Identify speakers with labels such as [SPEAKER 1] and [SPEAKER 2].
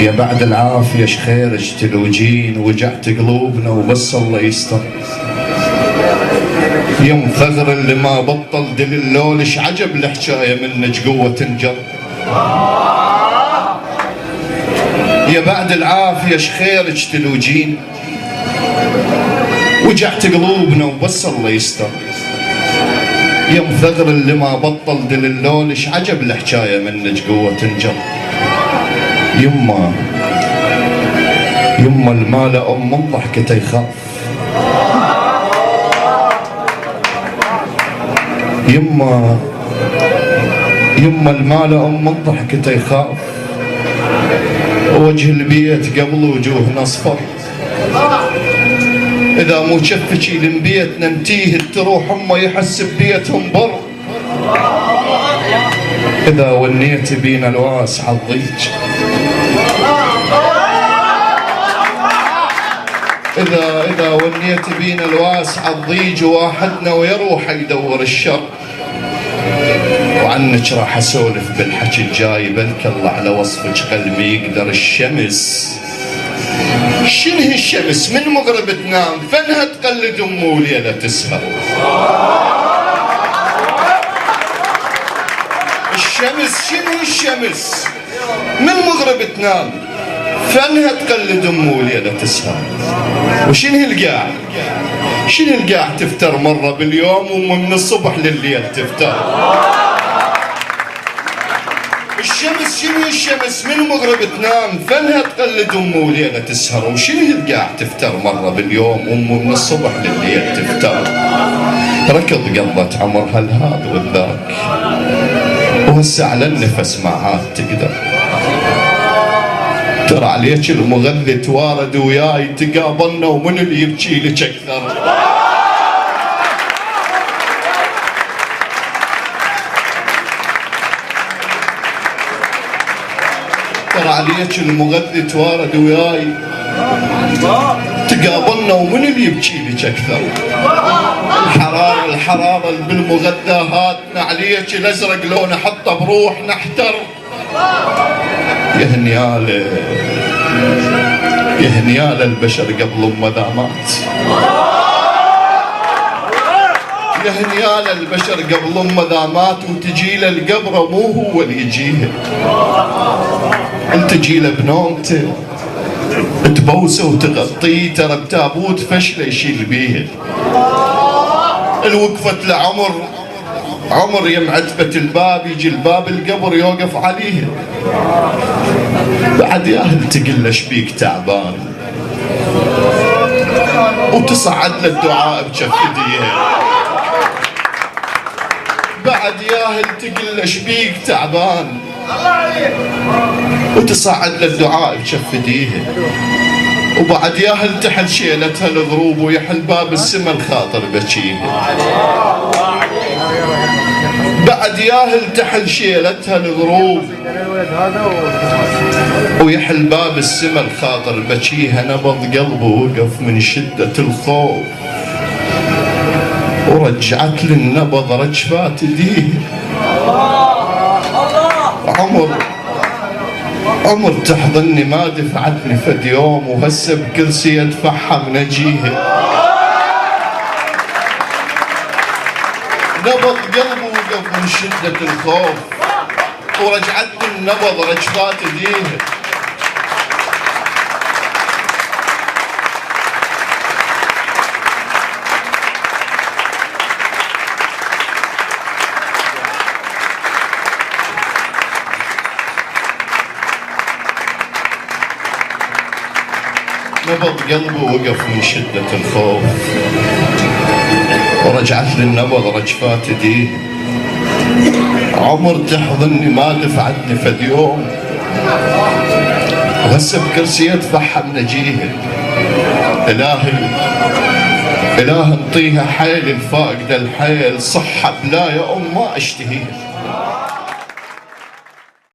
[SPEAKER 1] يبعد العافيه شخيرج تلوجين، وجعت قلوبنا وبس الله يستر. يم ثغر اللي ما بطل دل اللولش، عجب الحكايه منك قوه تنجر. يبعد العافيه شخيرج تلوجين، وجعت قلوبنا وبس الله يستر. يم ثغر اللي ما بطل دل اللولش، عجب الحكايه منك قوه تنجر. يما المال ام من ضحكته يخاف. يما المال ام من ضحكته يخاف، وجه البيت قبل وجوهنا اصفر. اذا مو شفتشي لبيتنا نتيه، تروح امه يحس ببيتهم بر. اذا ونيت بينا الواسع الضيج، إذا ونيت بينا الواسع الضيج، واحدنا ويروح يدور الشر. وعنك راح اسولف بالحكي الجاي، بلك الله على وصفك قلبي يقدر. الشمس شنه الشمس من مغرب تنام، فنها تقلد امه وليله تسهر. الشمس شنه الشمس من مغرب تنام، فنها تقلد امه وليله تسهر. وشنه القاع؟ شنه القاع تفتر مره باليوم، ومن الصبح للليل تفتر. الشمس شنه الشمس من مغرب تنام، فنها تقلد امه وليله تسهر. وشنه القاع تفتر مره باليوم، ومن الصبح للليل تفتر. ركض قضت عمرها الهذا والذاك، وهسه على النفس ما عاد تقدر. ترى عليك المغذي توارد وياي، تقابلنا ومن اللي يبكي لك اكثر. ترى عليك المغذي توارد وياي، تقابلنا ومن اللي يبكي لك اكثر. الحرارة اللي بالمغذاهاتنا، عليك الازرق لونه حطه بروح نحتر. يا هنيال البشر قبل ما ذا مات. يا هنيال البشر قبل ما ذا مات، وتجي له القبر مو هو اللي يجيها. انت تجي له بنومته تبوسه وتغطيه، ترى بتابوت فشله يشيل بيها. الوقفت لعمر يم عتبة الباب، يجي الباب القبر يوقف عليه. بعد يا اهل تقل له شبيك تعبان، وتصعد له الدعاء بجف ايديها. بعد يا اهل تقل له شبيك تعبان، وتصعد له الدعاء بجف ايديها. وبعد يا اهل تحل شيلتها الغروب، ويحل باب السما الخاطر بكيها. بعد ياهل تحل شيلتها الغروب، ويحل باب السما الخاطر بكيها. نبض قلبه وقف من شدة الخوف، ورجعت للنبض رجفات ايديه. عمر تحضني ما دفعتني فد يوم، وهسه بكرسي ادفعها من اجيها. نبض قلبه وقف من شدة الخوف، ورجعت النبض رجفات ايديه. نبض قلبه وقف من شدة الخوف، ورجعت للنبض رجفات ايديه. عمر تحضني ما دفعتني فد يوم، وهسه بكرسي ادفعها من اجيها. الهي انطيها حيل الفاقده الحيل، صحه بلا يا ام ما اشتهيها.